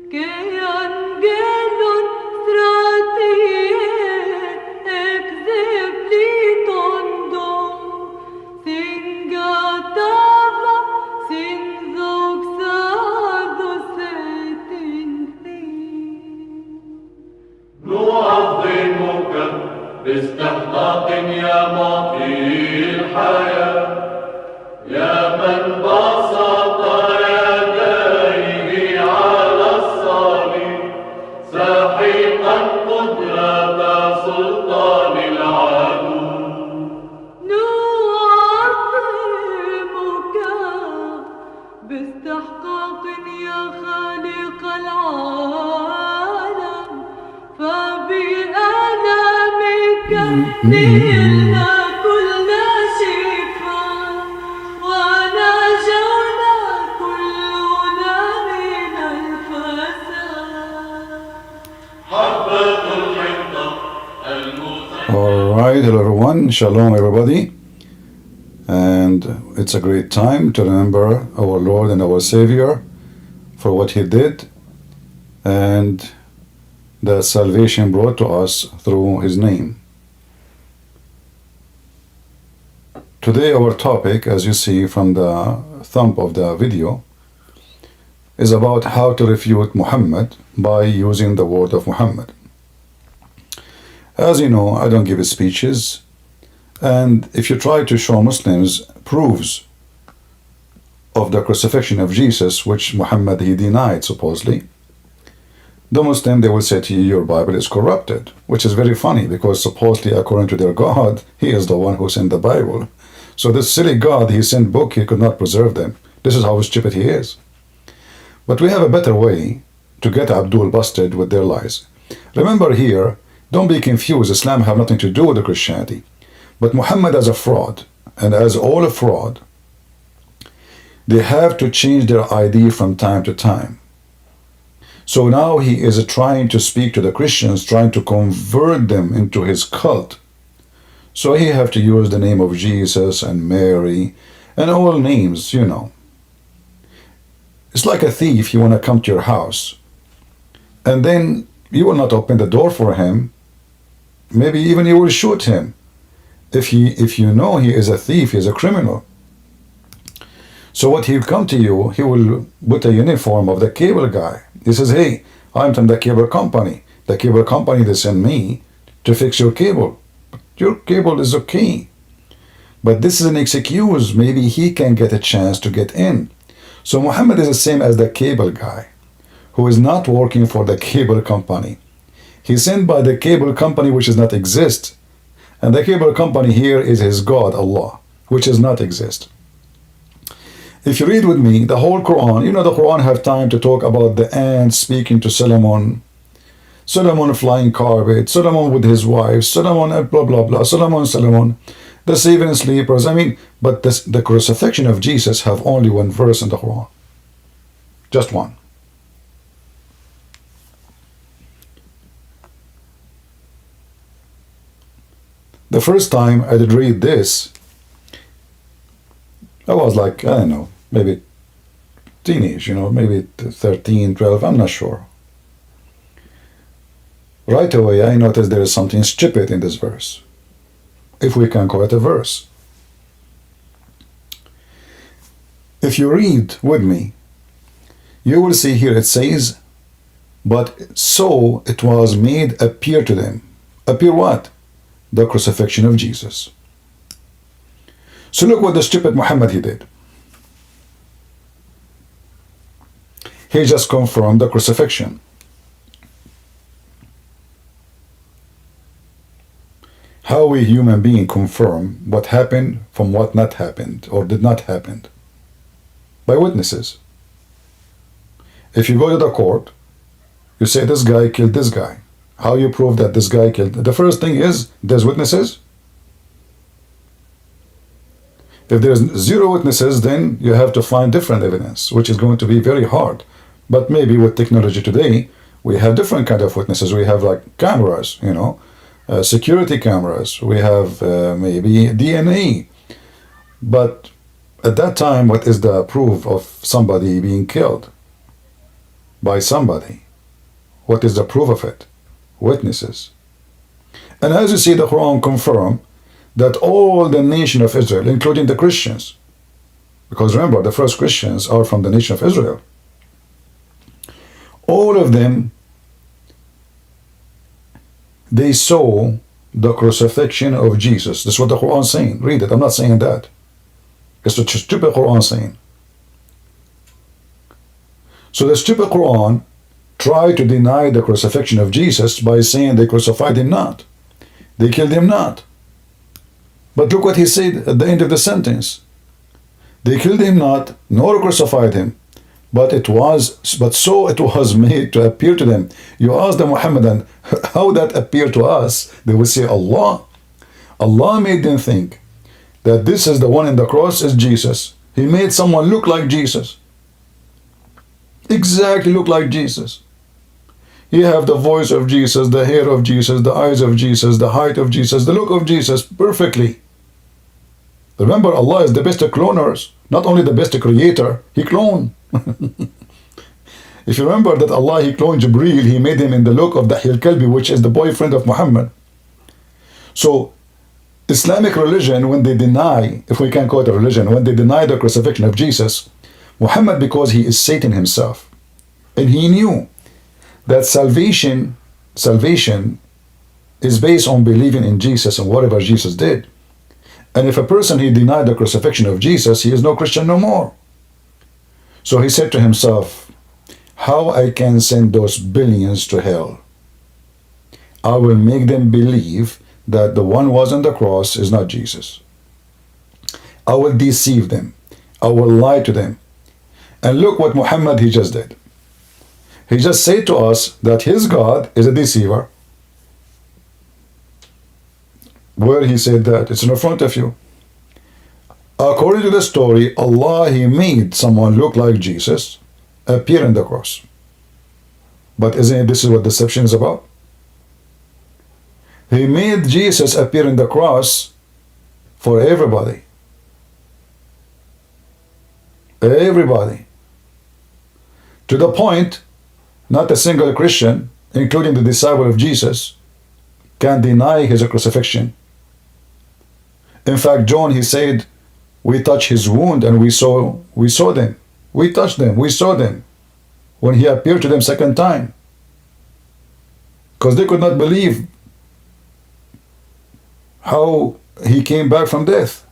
che angelon stratie exeplitondo singatava sinzoxado setinthi نعظمك باستحقاق يا معطي الحياة يا من بسط يديه على الصليب ساحقا قدرة سلطان العدو نعظمك باستحقاق يا خالق العالم فبألمك نلنا كل شفاء ونجونا كلنا من الفساد حبة الحنطة Alright, hello everyone, shalom everybody, and it's a great time to remember our Lord and our Savior for what He did and the salvation brought to us through His name. Today our topic, as you see from the thumb of the video, is about how to refute Muhammad by using the word of Muhammad. As you know, I don't give speeches, and if you try to show Muslims proofs of the crucifixion of Jesus, which Muhammad he denied supposedly, the Muslim, they will say to you, your Bible is corrupted, which is very funny because supposedly according to their God, he is the one who sent the Bible. So this silly God, he sent book, he could not preserve them. This is how stupid he is. But we have a better way to get Abdul busted with their lies. Remember here, don't be confused, Islam have nothing to do with the Christianity. But Muhammad as a fraud, and as all a fraud, they have to change their ID from time to time. So now he is trying to speak to the Christians, trying to convert them into his cult. So he have to use the name of Jesus and Mary and all names, you know. It's like a thief, he want to come to your house. And then you will not open the door for him. Maybe even you will shoot him. If you know he is a thief, he is a criminal. So what he'll come to you, he will put a uniform of the cable guy. He says, hey, I'm from the cable company. The cable company, they send me to fix your cable. Your cable is okay. But this is an excuse. Maybe he can get a chance to get in. So Muhammad is the same as the cable guy, who is not working for the cable company. He's sent by the cable company which does not exist. And the cable company here is his God, Allah, which does not exist. If you read with me the whole Quran, you know the Quran have time to talk about the ants speaking to Solomon, Solomon flying carpet, Solomon with his wife, Solomon blah blah blah, Solomon, the seven sleepers. I mean, but the crucifixion of Jesus have only one verse in the Quran. Just one. The first time I did read this, I was like, I don't know, maybe teenage, you know, maybe 13, 12, I'm not sure. Right away, I noticed there is something stupid in this verse, if we can call it a verse. If you read with me, you will see here it says, but so it was made appear to them. Appear what? The crucifixion of Jesus. So look what the stupid Muhammad he did. He just confirmed the crucifixion. How we human being confirm what happened from what not happened or did not happen? By witnesses. If you go to the court, you say this guy killed this guy. How you prove that this guy killed? The first thing is, there's witnesses. If there's zero witnesses, then you have to find different evidence, which is going to be very hard. But maybe with technology today, we have different kind of witnesses. We have like cameras, you know, security cameras. We have maybe DNA. But at that time, what is the proof of somebody being killed? by somebody. What is the proof of it? Witnesses. And as you see, the Quran confirm that all the nation of Israel, including the Christians, because remember, the first Christians are from the nation of Israel, all of them, they saw the crucifixion of Jesus. This is what the Quran is saying. Read it. I'm not saying that. It's the stupid Quran saying. So the stupid Quran tried to deny the crucifixion of Jesus by saying they crucified him not. They killed him not. But look what he said at the end of the sentence. They killed him not, nor crucified him, but so it was made to appear to them. You ask the Muhammadan, how that appeared to us? They will say, Allah. Allah made them think that this is the one in the cross is Jesus. He made someone look like Jesus. Exactly look like Jesus. You have the voice of Jesus, the hair of Jesus, the eyes of Jesus, the height of Jesus, the look of Jesus, perfectly. Remember, Allah is the best of cloners, not only the best creator, He cloned. If you remember that Allah, He cloned Jibreel, He made him in the look of Dahya al-Kalbi, which is the boyfriend of Muhammad. So, Islamic religion, when they deny, if we can call it a religion, when they deny the crucifixion of Jesus, Muhammad, because he is Satan himself, and he knew that salvation is based on believing in Jesus and whatever Jesus did. And if a person he denied the crucifixion of Jesus, he is no Christian no more. So he said to himself, how I can send those billions to hell? I will make them believe that the one who was on the cross is not Jesus. I will deceive them. I will lie to them. And look what Muhammad he just did. He just said to us that his God is a deceiver. Where he said that? It's in front of you. According to the story, Allah, He made someone look like Jesus appear in the cross. But isn't it this is what deception is about? He made Jesus appear in the cross for everybody. Everybody. To the point, not a single Christian, including the disciple of Jesus, can deny his crucifixion. In fact, John, he said, we touched his wound and we saw them. We touched them, we saw them when he appeared to them second time. Because they could not believe how he came back from death.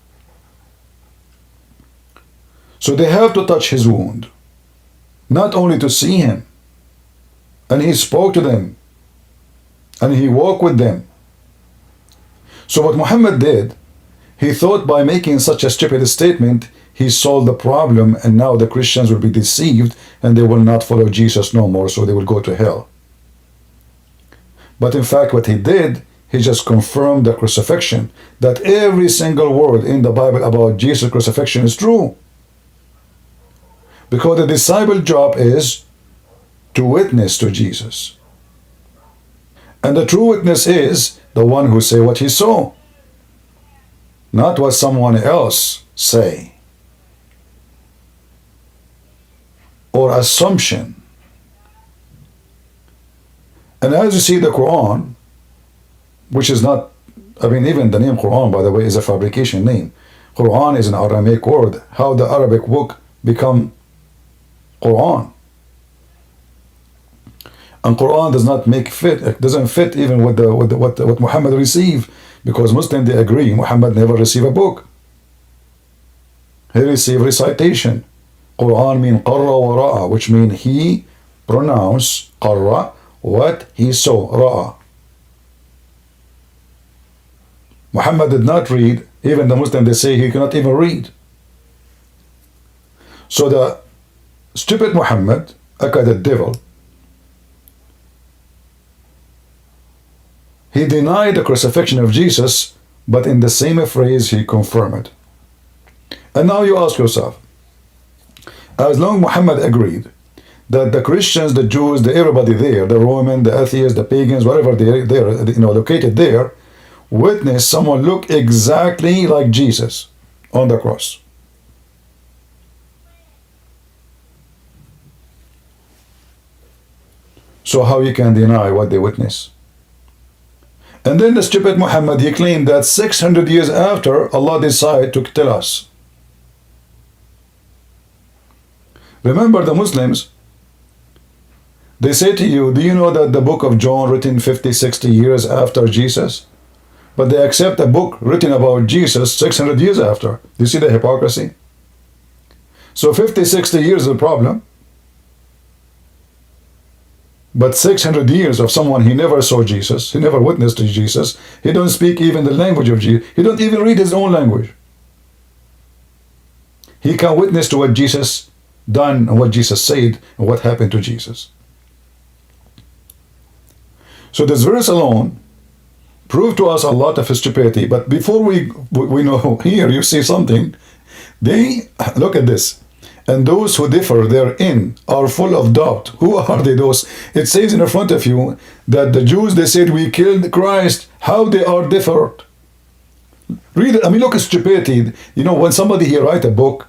So they have to touch his wound, not only to see him. And he spoke to them, and he walked with them. So what Muhammad did, he thought by making such a stupid statement, he solved the problem, and now the Christians will be deceived, and they will not follow Jesus no more, so they will go to hell. But in fact, what he did, he just confirmed the crucifixion, that every single word in the Bible about Jesus' crucifixion is true. Because the disciple job is to witness to Jesus. And the true witness is the one who say what he saw, not what someone else say, or assumption. And as you see the Quran, which is not, I mean, even the name Quran, by the way, is a fabrication name. Quran is an Aramaic word. How the Arabic book become Quran? And Quran does not make fit. It doesn't fit even with what Muhammad received, because Muslims, they agree Muhammad never received a book. He received recitation. Quran means qarra wa ra'a, which means he pronounced qarra what he saw, ra'a. Muhammad did not read. Even the Muslims, they say he cannot even read. So the stupid Muhammad, aka the devil, he denied the crucifixion of Jesus, but in the same phrase he confirmed it. And now you ask yourself, as long Muhammad agreed that the Christians, the Jews, everybody there, the Roman, the atheists, the pagans, whatever they're located there, witness someone look exactly like Jesus on the cross. So how you can deny what they witness? And then the stupid Muhammad, he claimed that 600 years after, Allah decided to tell us. Remember the Muslims, they say to you, do you know that the book of John written 50, 60 years after Jesus? But they accept a book written about Jesus 600 years after. Do you see the hypocrisy? So 50, 60 years is a problem. But 600 years of someone, he never saw Jesus, he never witnessed to Jesus, he don't speak even the language of Jesus, he don't even read his own language. He can witness to what Jesus done and what Jesus said and what happened to Jesus. So this verse alone proved to us a lot of stupidity. But before we know, here you see something. They, look at this. And those who differ therein are full of doubt. Who are they, those? It says in front of you that the Jews, they said, we killed Christ. How they are different. Read it. I mean, look at stupidity. You know, when somebody here write a book,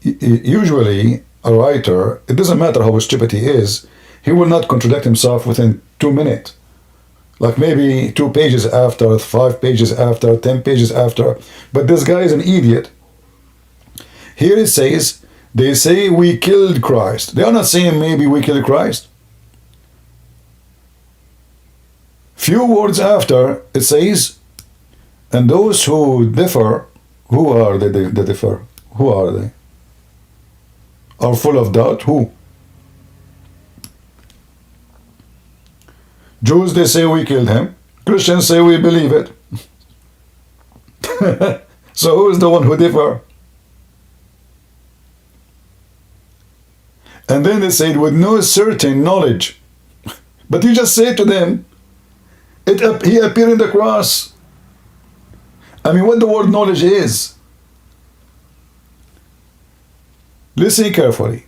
usually a writer, it doesn't matter how stupid he is, he will not contradict himself within 2 minutes. Like maybe 2 pages after, 5 pages after, 10 pages after. But this guy is an idiot. Here it says, they say we killed Christ. They are not saying maybe we killed Christ. Few words after, it says, and those who differ, who are they that differ? Who are they? Are full of doubt. Who? Jews, they say we killed him. Christians say we believe it. So who is the one who differ? And then they said, with no certain knowledge. But you just say to them, he appeared in the cross. I mean, what the word knowledge is. Listen carefully.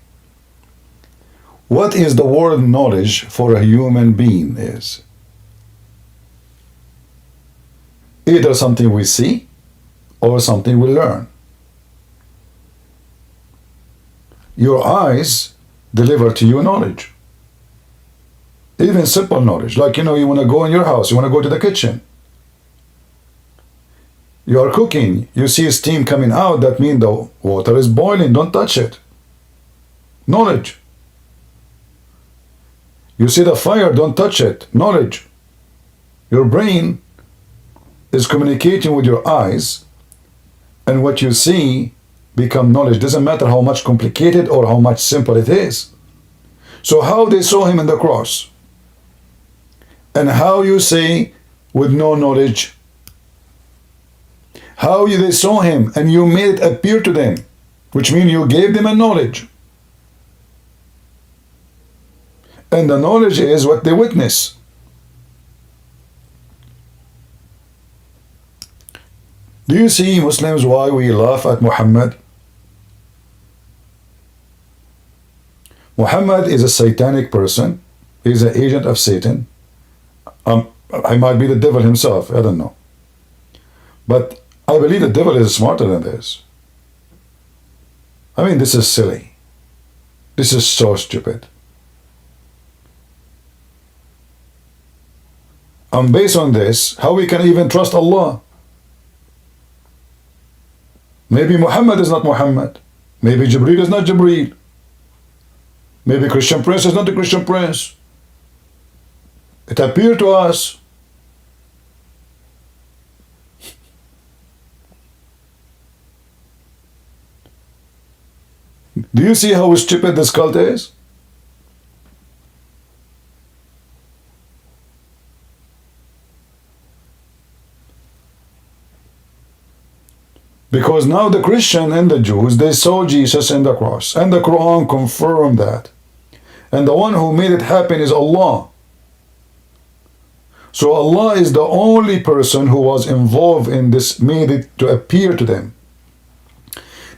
What is the word knowledge for a human being is? Either something we see or something we learn. Your eyes deliver to you knowledge. Even simple knowledge. Like, you know, you want to go in your house, you want to go to the kitchen. You are cooking, you see steam coming out, that means the water is boiling, don't touch it. Knowledge. You see the fire, don't touch it. Knowledge. Your brain is communicating with your eyes, and what you see become knowledge. Doesn't matter how much complicated or how much simple it is. So how they saw him in the cross, and how you say with no knowledge, how they saw him and you made it appear to them, which means you gave them a knowledge. And the knowledge is what they witness. Do you see, Muslims, why we laugh at Muhammad? Muhammad is a satanic person. He's an agent of Satan. I might be the devil himself, I don't know. But I believe the devil is smarter than this. I mean, this is silly. This is so stupid. And based on this, how we can even trust Allah? Maybe Muhammad is not Muhammad. Maybe Jibreel is not Jibreel. Maybe Christian Prince is not the Christian Prince. It appeared to us. Do you see how stupid this cult is? Because now the Christian and the Jews, they saw Jesus in the cross. And the Quran confirmed that. And the one who made it happen is Allah. So Allah is the only person who was involved in this, made it to appear to them.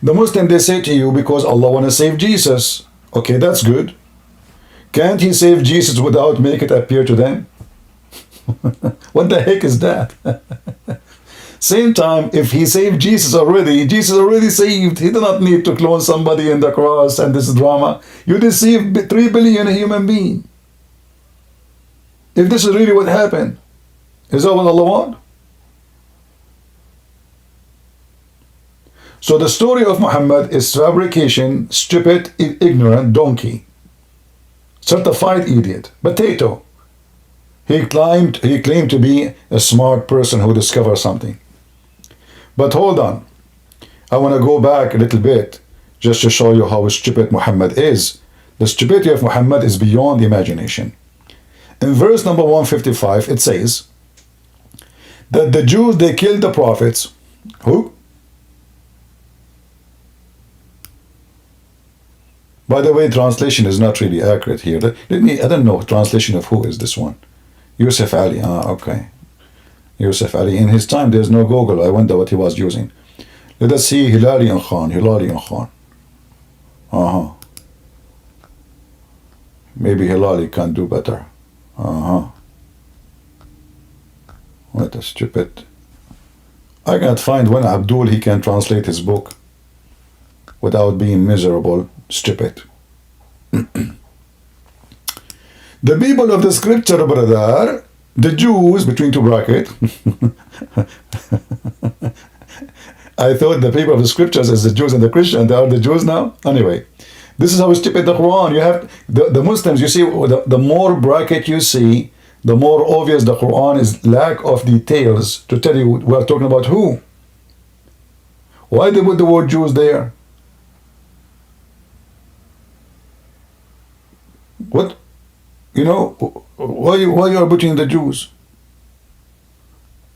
The Muslim, they say to you, because Allah want to save Jesus. Okay, that's good. Can't he save Jesus without make it appear to them? What the heck is that? Same time, if he saved Jesus already saved. He did not need to clone somebody in the cross and this drama. You deceived 3 billion human beings. If this is really what happened, is that what Allah wants? So the story of Muhammad is fabrication, stupid, ignorant donkey, certified idiot, potato. He claimed to be a smart person who discovered something. But hold on, I want to go back a little bit just to show you how stupid Muhammad is. The stupidity of Muhammad is beyond imagination. In verse number 155, it says that the Jews, they killed the prophets. Who? By the way, translation is not really accurate here. I don't know, translation of who is this one? Yusuf Ali. Okay. Yusuf Ali. In his time, there's no Google. I wonder what he was using. Let us see Hilali and Khan. Hilali and Khan. Maybe Hilali can do better. What a stupid. I can't find when Abdul he can translate his book without being miserable, stupid. The people of the scripture, brother, the Jews, between two brackets. I thought the people of the scriptures is the Jews and the Christians. They are the Jews now. Anyway, this is how stupid the Quran. You have the Muslims. You see, the more bracket you see, the more obvious the Quran is lack of details to tell you we are talking about who. Why they put the word Jews there? What? You know, why you are putting the Jews?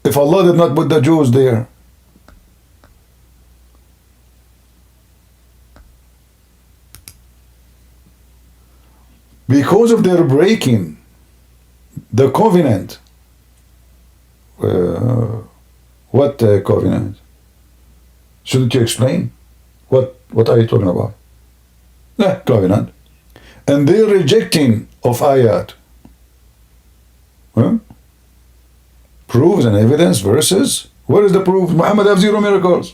If Allah did not put the Jews there. Because of their breaking the covenant. What covenant? Shouldn't you explain? What are you talking about? Covenant. And they're rejecting of ayat. Proofs and evidence, verses. Where is the proof? Muhammad have 0 miracles.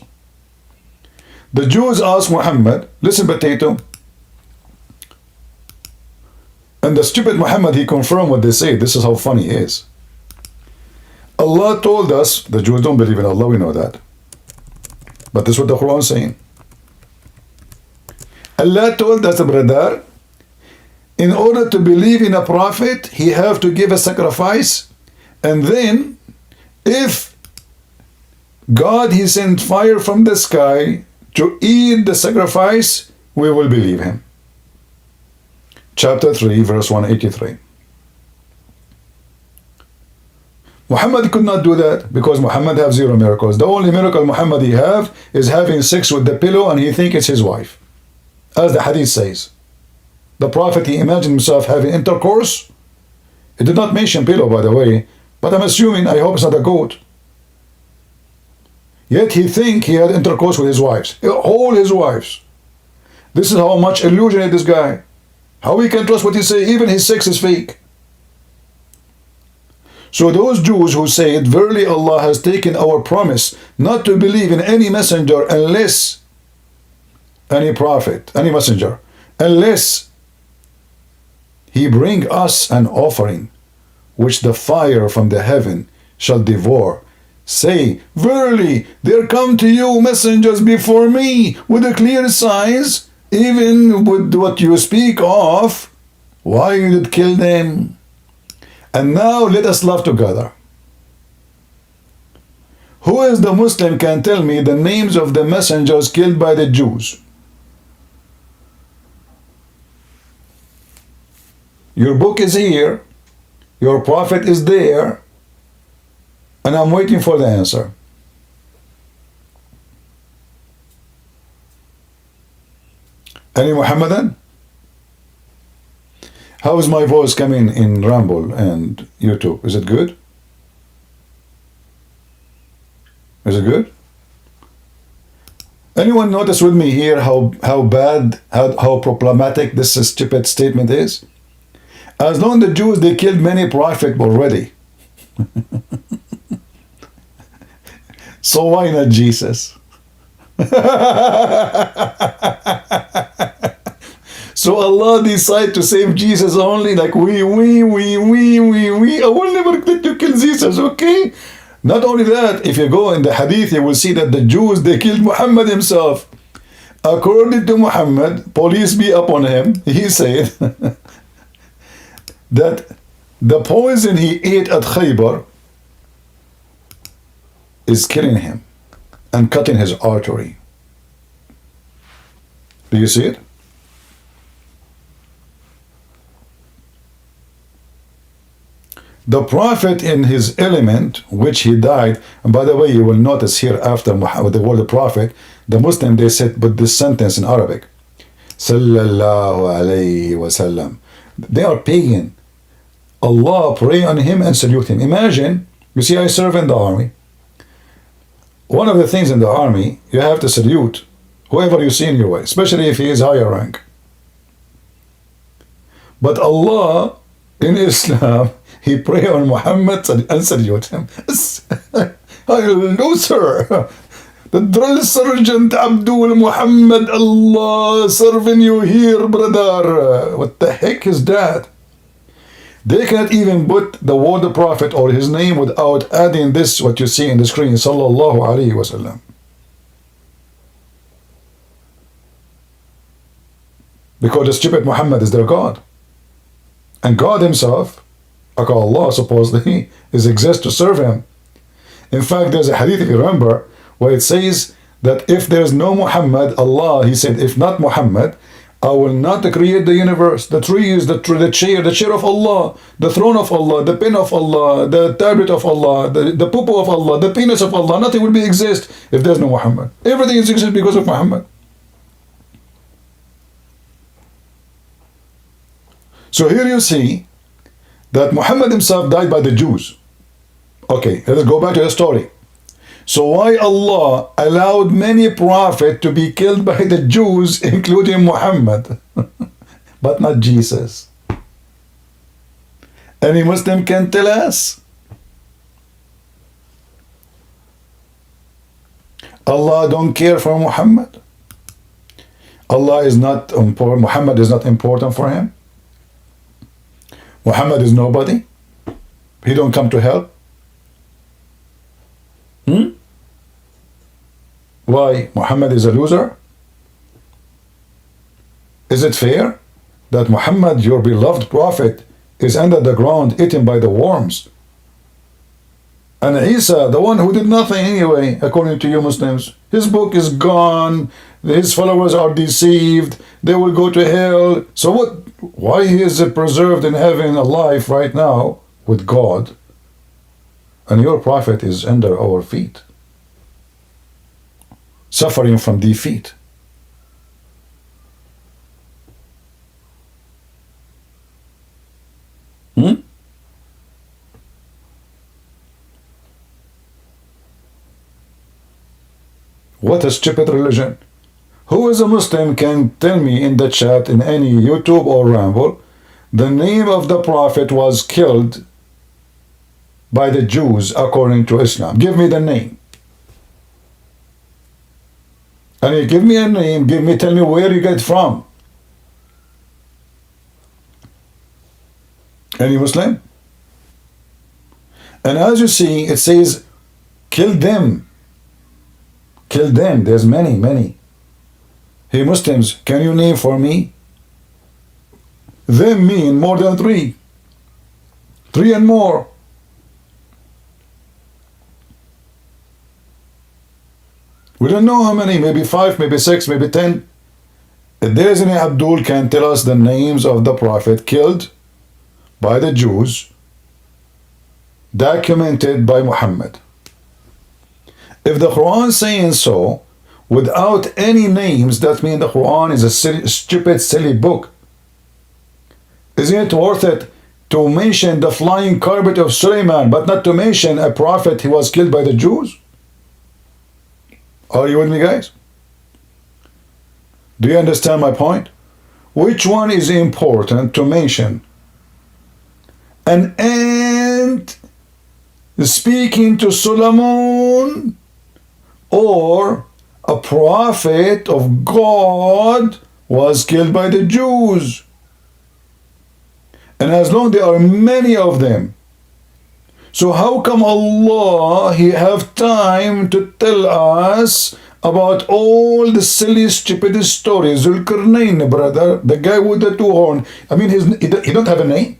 The Jews asked Muhammad, listen, potato. And the stupid Muhammad, he confirmed what they say. This is how funny he is. Allah told us, the Jews don't believe in Allah, we know that. But this is what the Quran is saying. Allah told us, brother, in order to believe in a prophet, he have to give a sacrifice. And then, if God, he sent fire from the sky to eat the sacrifice, we will believe him. Chapter 3, verse 183. Muhammad could not do that because Muhammad have 0 miracles. The only miracle Muhammad he have is having sex with the pillow and he think it's his wife. As the hadith says. The Prophet, he imagined himself having intercourse. It did not mention pillow, by the way, but I'm assuming, I hope it's not a goat. Yet he think he had intercourse with his wives. All his wives. This is how much illusionate this guy. How we can trust what he say, even his sex is fake. So those Jews who said, verily Allah has taken our promise not to believe in any messenger unless any prophet, any messenger, unless he bring us an offering, which the fire from the heaven shall devour. Say, verily, there come to you messengers before me with the clear signs, even with what you speak of. Why you did kill them? And now let us love together. Who is the Muslim can tell me the names of the messengers killed by the Jews? Your book is here, your prophet is there, and I'm waiting for the answer. Any Muhammadan? How is my voice coming in Rumble and YouTube? Is it good? Is it good? Anyone notice with me here how bad, how problematic this stupid statement is? As long as the Jews, they killed many prophets already. So why not Jesus? So Allah decide to save Jesus only, like we. I will never let you kill Jesus, okay? Not only that, if you go in the hadith, you will see that the Jews, they killed Muhammad himself. According to Muhammad, police be upon him, he said that the poison he ate at Khaybar is killing him and cutting his artery. Do you see it? The Prophet in his element, which he died, and by the way, you will notice here after Muhammad, the word Prophet, the Muslim, they said, but this sentence in Arabic, Sallallahu alayhi wasallam. They are pagan. Allah pray on him and salute him. Imagine, you see, I serve in the army. One of the things in the army, you have to salute whoever you see in your way, especially if he is higher rank. But Allah, in Islam, he pray on Muhammad and salute him. Hello, sir. The drill sergeant Abdul Muhammad, Allah serving you here, brother. What the heck is that? They cannot even put the word Prophet or his name without adding this, what you see in the screen, Sallallahu Alaihi Wasallam. Because the stupid Muhammad is their God. And God himself, Allah supposedly, is exist to serve him. In fact, there's a hadith, if you remember, where it says that if there's no Muhammad, Allah, he said, if not Muhammad, I will not create the universe, the trees, the chair of Allah, the throne of Allah, the pen of Allah, the tablet of Allah, the poo of Allah, the penis of Allah. Nothing will be exist if there's no Muhammad. Everything is exist because of Muhammad. So here you see that Muhammad himself died by the Jews. Okay, let's go back to the story. So why Allah allowed many prophets to be killed by the Jews, including Muhammad, but not Jesus? Any Muslim can tell us? Allah don't care for Muhammad? Allah is not important, Muhammad is not important for him? Muhammad is nobody? He don't come to help? Why? Muhammad is a loser? Is it fair that Muhammad, your beloved prophet, is under the ground eaten by the worms? And Isa, the one who did nothing anyway, according to you Muslims, his book is gone, his followers are deceived, they will go to hell. So what? Why is it preserved in heaven alive right now with God, and your prophet is under our feet, suffering from defeat? What a stupid religion. Who is a Muslim can tell me in the chat, in any YouTube or Ramble, the name of the prophet was killed by the Jews according to Islam? Give me the name. And you give me a name, tell me where you get it from. Any Muslim? And as you see, it says, kill them. Kill them. There's many. Hey Muslims, can you name for me? Them mean more than three. Three and more. We don't know how many, maybe 5, maybe 6, maybe 10. If there is any Abdul can tell us the names of the prophet killed by the Jews, documented by Muhammad. If the Quran is saying so, without any names, that means the Quran is a stupid, silly book. Isn't it worth it to mention the flying carpet of Suleiman, but not to mention a prophet who was killed by the Jews? Are you with me, guys? Do you understand my point? Which one is important to mention? An ant speaking to Solomon or a prophet of God was killed by the Jews. And as long there are many of them, so how come Allah, He have time to tell us about all the silly, stupid stories? Zulkarnain, brother, the guy with the two horns. I mean, he don't have a name.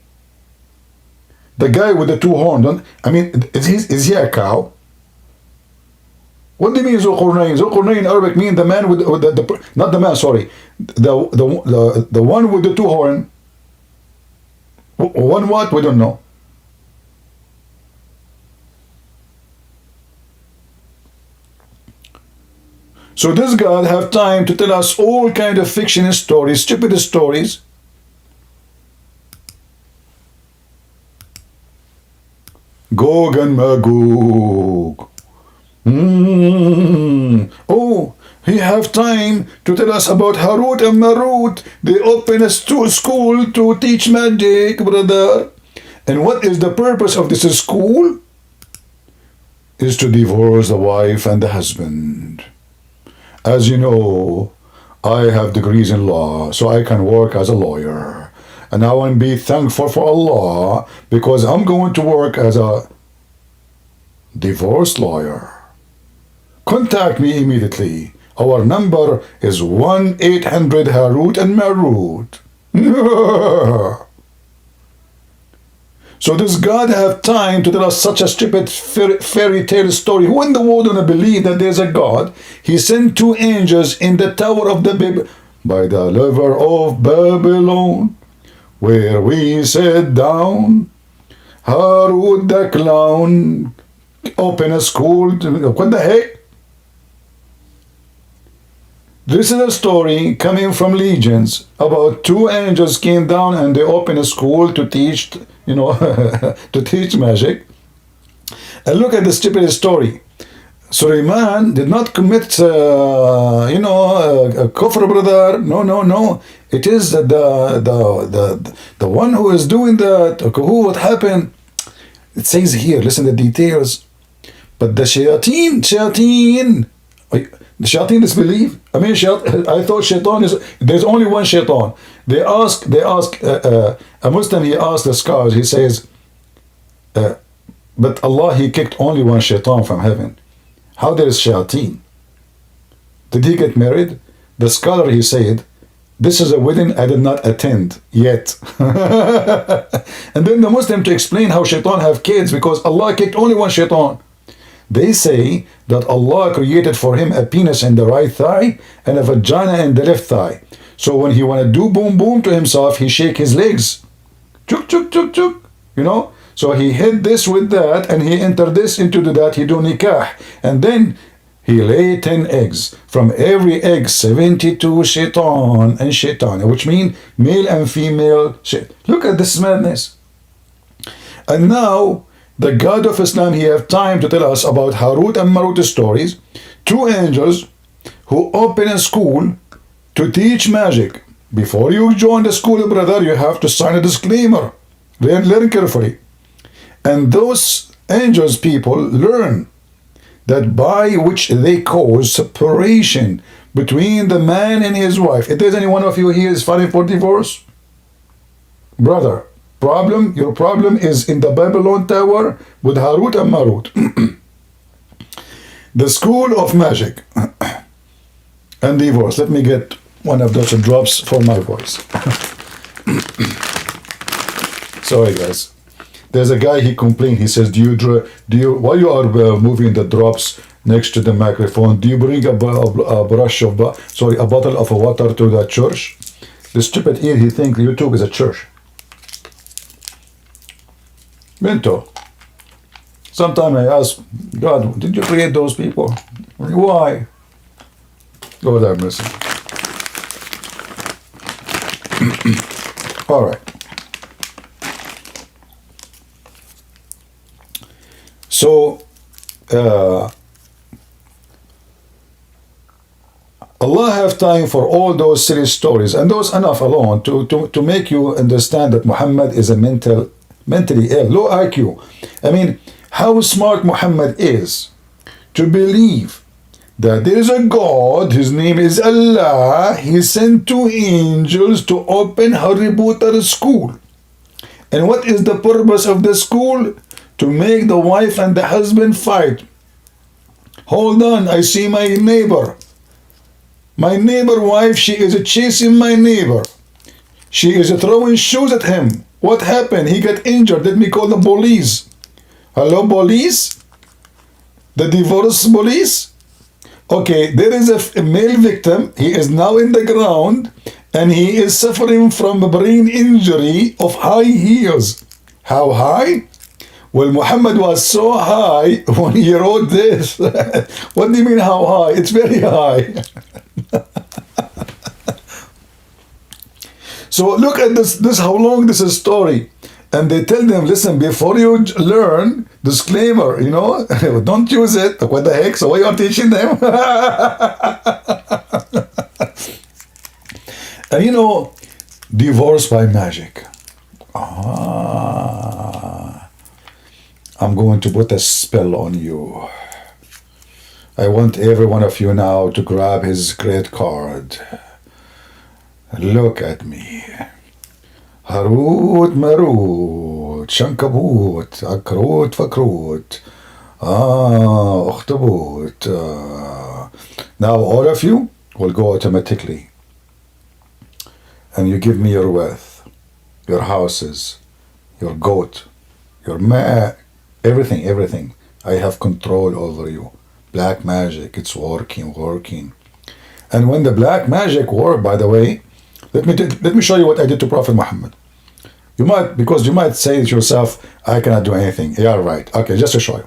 The guy with the two horns. Is he a cow? What do you mean Zulkarnain? Zulkarnain in Arabic means the man with the not the man. Sorry, the one with the two horns. One what? We don't know. So this God have time to tell us all kind of fiction stories, stupid stories. Gog and Magog. Oh, he have time to tell us about Harut and Marut. They open a school to teach magic, brother. And what is the purpose of this school? Is to divorce the wife and the husband. As you know, I have degrees in law, so I can work as a lawyer. And I want to be thankful for Allah because I'm going to work as a divorce lawyer. Contact me immediately. Our number is 1-800 Harut and Marut. So does God have time to tell us such a stupid fairy tale story? Who in the world gonna believe that there's a God? He sent two angels in the tower of the by the river of Babylon, where we sat down. Harut the clown open a school. What the heck? This is a story coming from Legions about two angels came down and they opened a school to teach, to teach magic. And look at the stupid story. Suleiman did not commit, a kufr, brother. No. It is the one who is doing that. Who would happen? It says here, listen to the details. But the shayateen, the shayateen disbelieve. I thought shaitan is, there's only one shaitan. They ask a Muslim, he asked the scholars, he says, but Allah, He kicked only one shaitan from heaven. How there is shayateen? Did he get married? The scholar, he said, this is a wedding I did not attend yet. And then the Muslim to explain how shaitan have kids, because Allah kicked only one shaitan. They say that Allah created for him a penis in the right thigh and a vagina in the left thigh. So when he want to do boom boom to himself, he shake his legs. Chuk, chuk, chuk, chuk. So he hit this with that and he entered this into that, he do nikah. And then he lay 10 eggs. From every egg, 72 shaitan and shaitana, which mean male and female. Look at this madness. And now, the God of Islam, He have time to tell us about Harut and Marut stories. Two angels who open a school to teach magic. Before you join the school, brother, you have to sign a disclaimer. Learn carefully. And those angels, people, learn that by which they cause separation between the man and his wife. If there's any one of you here is filing for divorce, brother, your problem is in the Babylon tower with Harut and Marut. The school of magic and divorce. Let me get one of those drops for my voice. Sorry, guys. There's a guy, he complained. He says, while you are moving the drops next to the microphone, do you bring a bottle of water to the church? The stupid ear, he thinks YouTube is a church. Minto. Sometimes I ask God, did you create those people? Why? Go there, listen. All right. So, Allah have time for all those silly stories, and those enough alone to make you understand that Muhammad is a mentally ill, low IQ. I mean, how smart Muhammad is to believe that there is a God, his name is Allah. He sent two angels to open Harry Potter school. And what is the purpose of the school? To make the wife and the husband fight. Hold on, I see my neighbor. My neighbor wife, she is chasing my neighbor. She is throwing shoes at him. What happened? He got injured. Let me call the police. Hello, police? The divorce police? Okay, there is a male victim. He is now in the ground and he is suffering from a brain injury of high heels. How high? Well, Muhammad was so high when he wrote this. What do you mean how high? It's very high. So look at this how long this is story. And they tell them, listen, before you learn, disclaimer, you know, don't use it. What the heck? So why you are teaching them? And you know, divorce by magic. I'm going to put a spell on you. I want every one of you now to grab his credit card. Look at me. Harut marut, shankabut, akrut fakrut, ukhtabut. Now all of you will go automatically. And you give me your wealth, your houses, your goat, your everything, everything. I have control over you. Black magic, it's working. And when the black magic worked, by the way, let me show you what I did to Prophet Muhammad. You might say to yourself, I cannot do anything. Yeah, right. Okay, just to show you.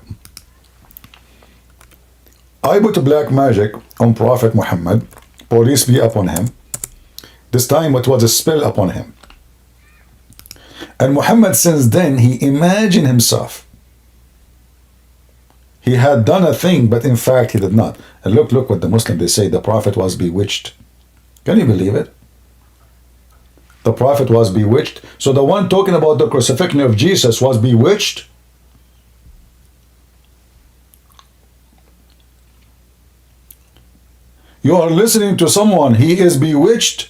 I put black magic on Prophet Muhammad. Police be upon him. This time it was a spell upon him. And Muhammad, since then, he imagined himself. He had done a thing, but in fact he did not. And look what the Muslims, they say the Prophet was bewitched. Can you believe it? The Prophet was bewitched. So the one talking about the crucifixion of Jesus was bewitched. You are listening to someone, he is bewitched.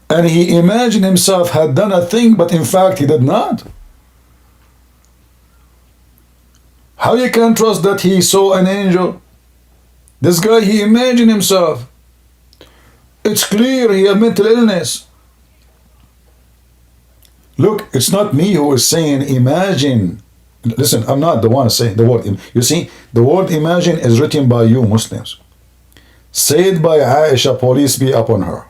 And he imagined himself had done a thing, but in fact he did not. How you can trust that he saw an angel? This guy, he imagined himself. It's clear he had mental illness. Look, it's not me who is saying imagine. Listen, I'm not the one saying the word. You see, the word imagine is written by you Muslims. Said by Aisha, police be upon her.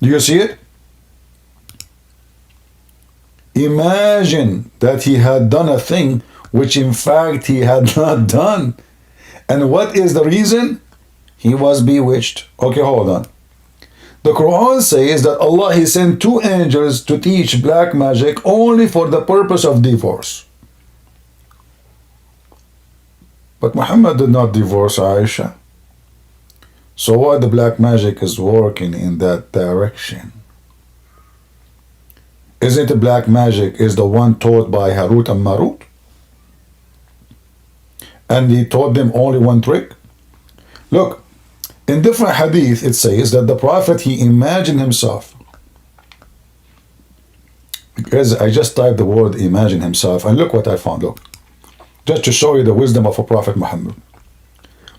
Do you see it? Imagine that he had done a thing which in fact he had not done. And what is the reason? He was bewitched. Okay, hold on. The Quran says that Allah, he sent two angels to teach black magic only for the purpose of divorce. But Muhammad did not divorce Aisha. So why the black magic is working in that direction? Isn't it black magic is the one taught by Harut and Marut? And he taught them only one trick? Look, in different hadith it says that the Prophet, he imagined himself. Because I just typed the word imagine himself and look what I found. Look, just to show you the wisdom of a Prophet Muhammad.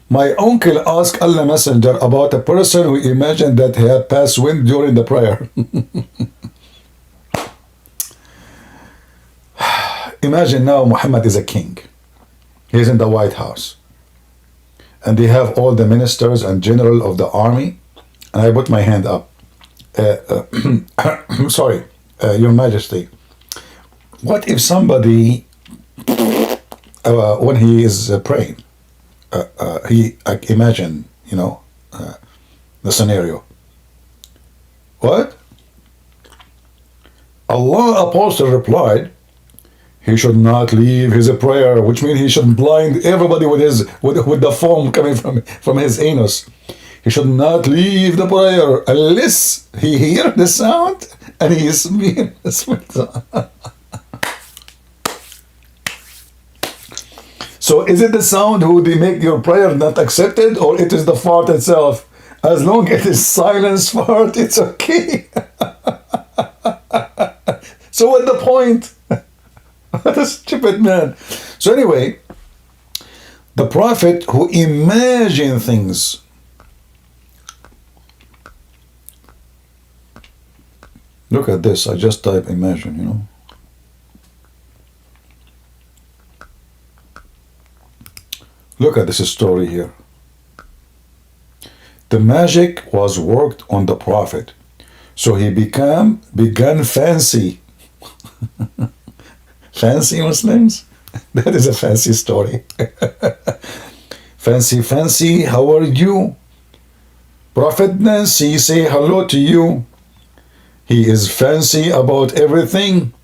My uncle asked Allah Messenger about a person who imagined that he had passed wind during the prayer. Imagine now Muhammad is a king. He's in the White House. And they have all the ministers and general of the army. And I put my hand up. Sorry, Your Majesty. What if somebody, when he is praying, imagine, the scenario. What? Allah Apostle replied, he should not leave his prayer, which means he should blind everybody with the foam coming from his anus. He should not leave the prayer unless he hear the sound and he is being So is it the sound who they make your prayer not accepted, or it is the fart itself? As long as it is silence fart, it's okay. So what the point? What a stupid man. So anyway, the prophet who imagined things. Look at this. I just type imagine, you know. Look at this story here. The magic was worked on the prophet. So he began fancy. Fancy Muslims? That is a fancy story. Fancy, how are you? Prophet Nancy, say hello to you. He is fancy about everything.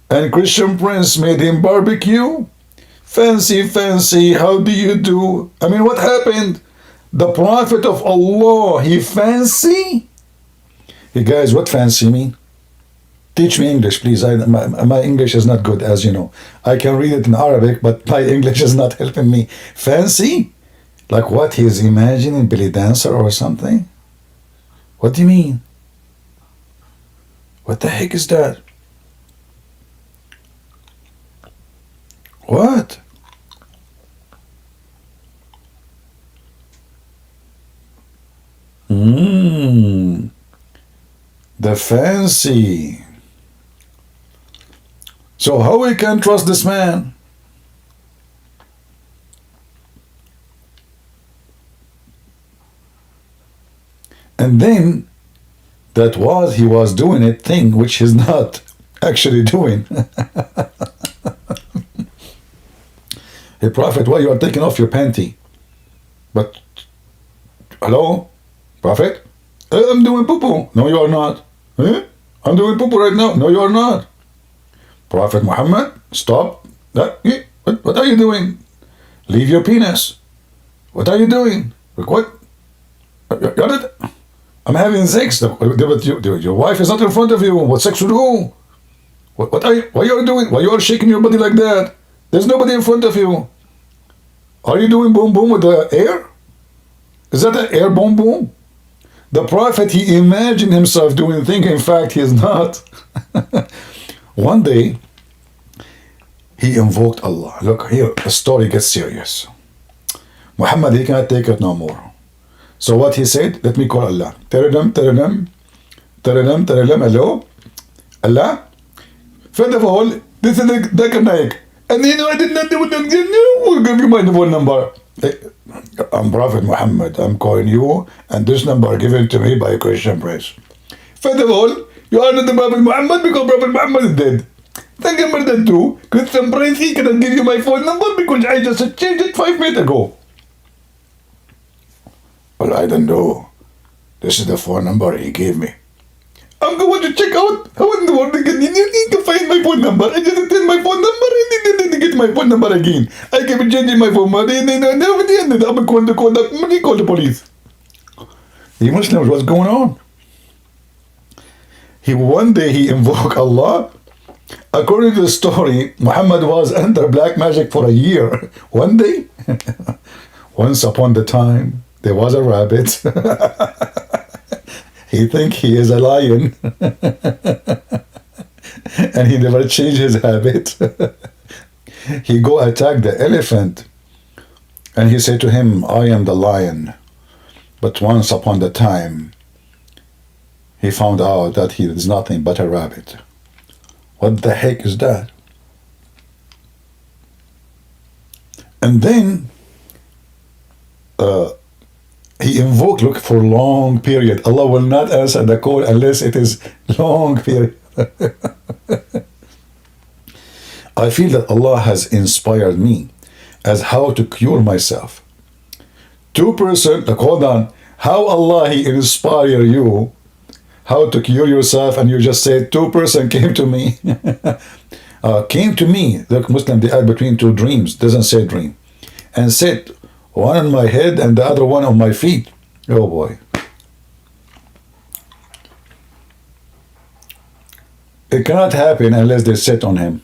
And Christian Prince made him barbecue. Fancy, how do you do? I mean, what happened? The Prophet of Allah, he fancy? Hey guys, what fancy mean? Teach me English, please. My English is not good, as you know. I can read it in Arabic, but my English is not helping me. Fancy? Like what, he is imagining belly dancer or something? What do you mean? What the heck is that? What? The fancy. So how we can trust this man? And then he was doing a thing which he's not actually doing. Hey Prophet, why you are taking off your panty? But hello, Prophet? I'm doing poo-poo. No, you are not. I'm doing poo-poo right now. No, you are not. Prophet Muhammad, stop. What are you doing? Leave your penis. What are you doing? What? I'm having sex. But your wife is not in front of you. What sex with who? What are you? Why are you doing? Why you are shaking your body like that? There's nobody in front of you. Are you doing boom boom with the air? Is that an air boom boom? The Prophet, he imagined himself doing things. In fact, he is not. One day, he invoked Allah. Look here, the story gets serious. Muhammad, he cannot take it no more. So what he said, let me call Allah. Teredam, hello? Allah? First of all, this is the Naik. And you know, I did not do it. We'll give you my phone number. I'm Prophet Muhammad. I'm calling you, and this number given to me by a Christian Prince. First of all, you are not the Prophet Muhammad because Prophet Muhammad is dead. Second number that too, Christian Prince, he cannot give you my phone number because I just changed it 5 minutes ago. Well, I don't know. This is the phone number he gave me. I'm going to check out how in the world you can find my phone number. I just attend my phone number and then get my phone number again. I keep changing my phone number and then I'm going to call the police. The Muslims, what's going on? One day he invoked Allah. According to the story, Muhammad was under black magic for a year. One day, once upon the time, there was a rabbit. He think he is a lion. And he never changed his habit. He go attack the elephant. And he said to him, I am the lion. But once upon the time, he found out that he is nothing but a rabbit. What the heck is that? And then he invoked, look, for long period. Allah will not answer the call unless it is long period. I feel that Allah has inspired me as how to cure myself. 2%, hold on, how Allah he inspire you how to cure yourself, and you just said 2% came to me. Came to me. Look, Muslim, they add between two dreams, doesn't say dream. And said, one on my head and the other one on my feet. Oh boy. It cannot happen unless they sit on him.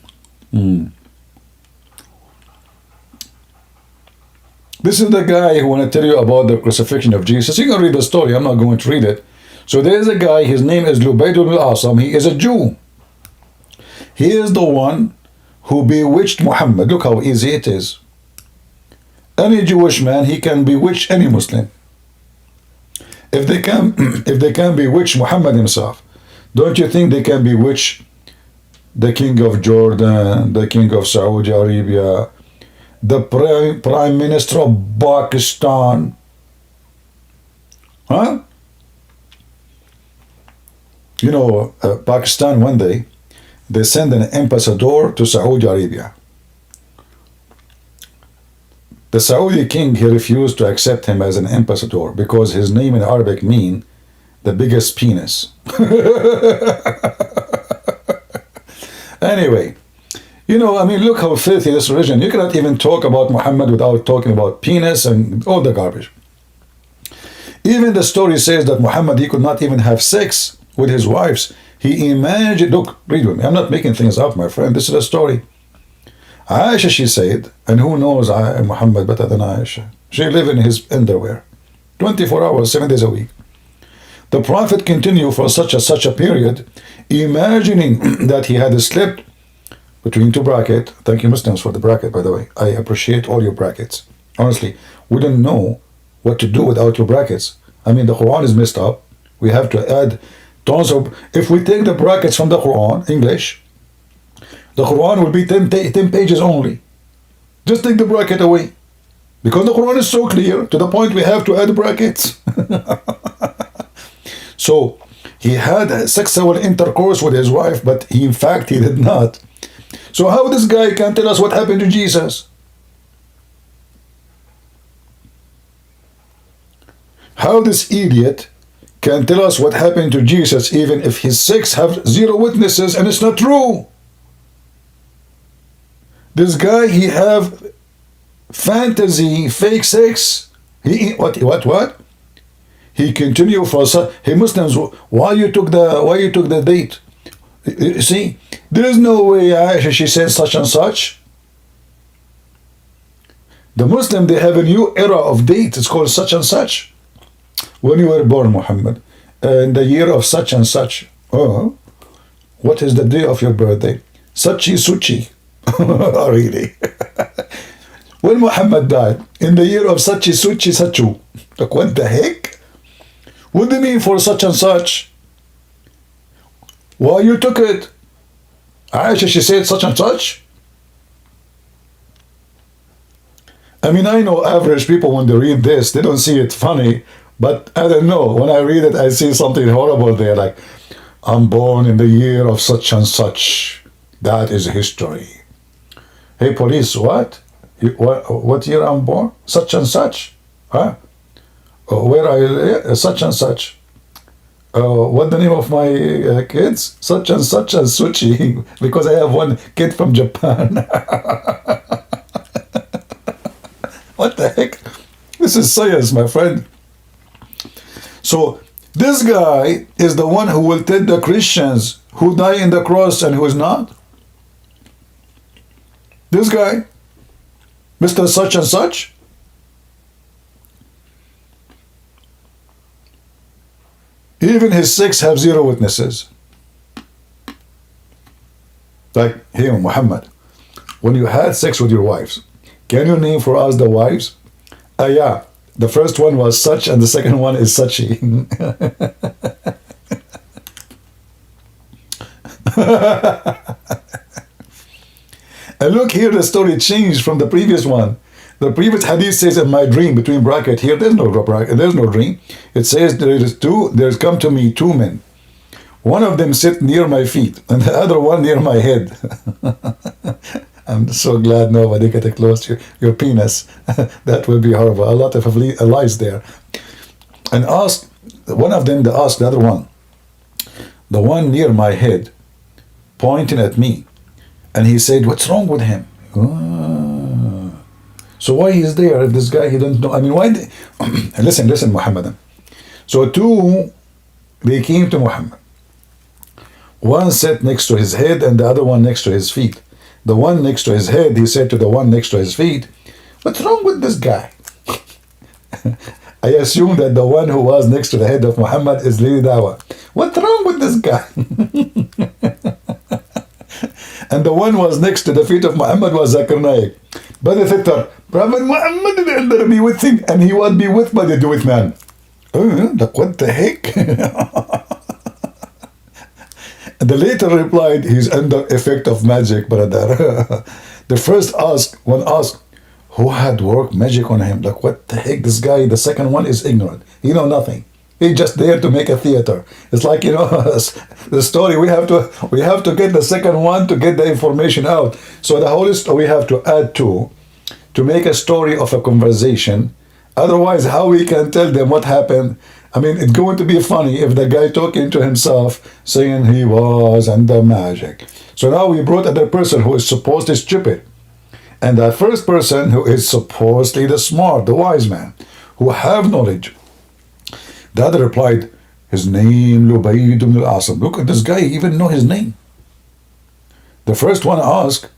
This is the guy who want to tell you about the crucifixion of Jesus. You can read the story. I'm not going to read it. So there is a guy. His name is Lubayd al-Asam. He is a Jew. He is the one who bewitched Muhammad. Look how easy it is. Any Jewish man, he can bewitch any Muslim. If they can bewitch Muhammad himself, don't you think they can bewitch the king of Jordan, the king of Saudi Arabia, the prime minister of Pakistan? Huh? You know, Pakistan, one day, they send an ambassador to Saudi Arabia. The Saudi king, he refused to accept him as an ambassador because his name in Arabic mean the biggest penis. Anyway, you know, I mean, look how filthy this religion. You cannot even talk about Muhammad without talking about penis and all the garbage. Even the story says that Muhammad, he could not even have sex with his wives. He imagined, look, read with me. I'm not making things up, my friend. This is a story. Aisha, she said, and who knows Muhammad better than Aisha? She lived in his underwear, 24 hours, 7 days a week. The Prophet continued for such a period, imagining that he had slept between two brackets. Thank you, Muslims, for the bracket, by the way. I appreciate all your brackets. Honestly, we don't know what to do without your brackets. I mean, the Quran is messed up. We have to add tons of... If we take the brackets from the Quran, English, the Quran will be 10 pages only. Just take the bracket away. Because the Quran is so clear, to the point we have to add brackets. So, he had sexual intercourse with his wife, but in fact he did not. So how this guy can tell us what happened to Jesus? How this idiot can tell us what happened to Jesus even if his sex have 0 witnesses and it's not true? This guy, he have fantasy, fake sex. He what? He continue for hey Muslims, why you took the date? You see, there is no way Aisha, she said such and such. The Muslim, they have a new era of date. It's called such and such. When you were born, Muhammad, in the year of such and such. Oh, what is the day of your birthday? Sachi Suchi. Really? When Muhammad died, in the year of Sachi Suchi Sachu. Like, what the heck? What do you mean for such and such? Why you took it? Aisha, she said such and such. I mean, I know average people, when they read this, they don't see it funny, but I don't know. When I read it, I see something horrible there, like, I'm born in the year of such and such. That is history. Hey, police, what? What year I'm born? Such and such. Huh? Where I live? Such and such. What the name of my kids? Such and Suchi, because I have one kid from Japan. What the heck? This is science, my friend. So this guy is the one who will tell the Christians who die in the cross and who is not. This guy, Mr. Such and Such. Even his sex have 0 witnesses. Like, hey, Muhammad, when you had sex with your wives, can you name for us the wives? Yeah, the first one was such and the second one is suchi. And look here, the story changed from the previous one. The previous hadith says in my dream, between bracket here, there's no bracket, there's no dream. It says there's come to me 2 men. One of them sit near my feet and the other one near my head. I'm so glad nobody get close to your penis. That will be horrible. A lot of lies there. And one of them, they asked the other one, the one near my head, pointing at me. And he said, what's wrong with him? So why he's there if this guy, he don't know? I mean, why? Listen, Muhammad. So 2, they came to Muhammad. One sat next to his head and the other one next to his feet. The one next to his head, he said to the one next to his feet, what's wrong with this guy? I assume that the one who was next to the head of Muhammad is leading dawah. What's wrong with this guy? And the one who was next to the feet of Muhammad was Zakir Naik. But the Thittar, Prophet Muhammad will be with him, and he would be with by the with man. Like, what the heck? The later replied, he's under effect of magic, brother. The first one asked, who had worked magic on him? Like, what the heck? This guy, the second one, is ignorant. He know nothing. He's just there to make a theater. It's like, the story. We have to get the second one to get the information out. So the whole story we have to add to make a story of a conversation. Otherwise, how we can tell them what happened? I mean, it's going to be funny if the guy talking to himself saying he was under magic. So now we brought another person who is supposedly stupid. And that first person who is supposedly the smart, the wise man, who have knowledge. The other replied, his name Lubayd ibn al-Asim. Look at this guy, he even know his name. The first one asked,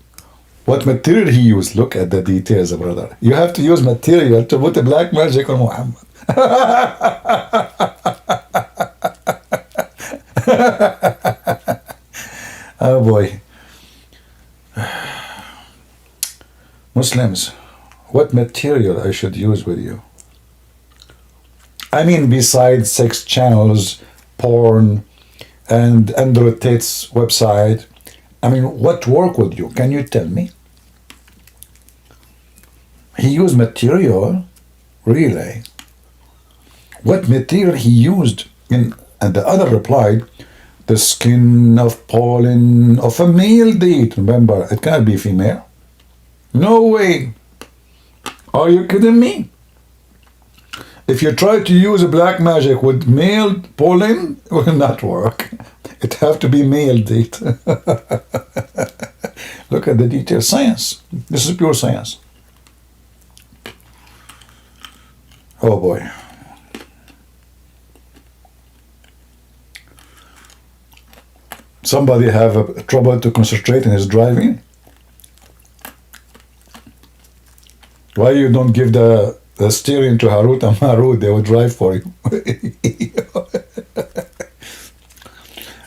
what material he used. Look at the details, brother. You have to use material to put a black magic on Muhammad. Oh boy. Muslims, what material I should use with you? I mean, besides sex channels, porn, and Android Tate's website, I mean, what work would you? Can you tell me? He used material? Really? What material he used? And the other replied, the skin of pollen of a male date. Remember, it cannot be female. No way. Are you kidding me? If you try to use a black magic with male pollen, it will not work. It have to be male date. Look at the details. Science. This is pure science. Oh boy. Somebody have trouble to concentrate in his driving? Why you don't give the steering to Harut and Marut? They will drive for you.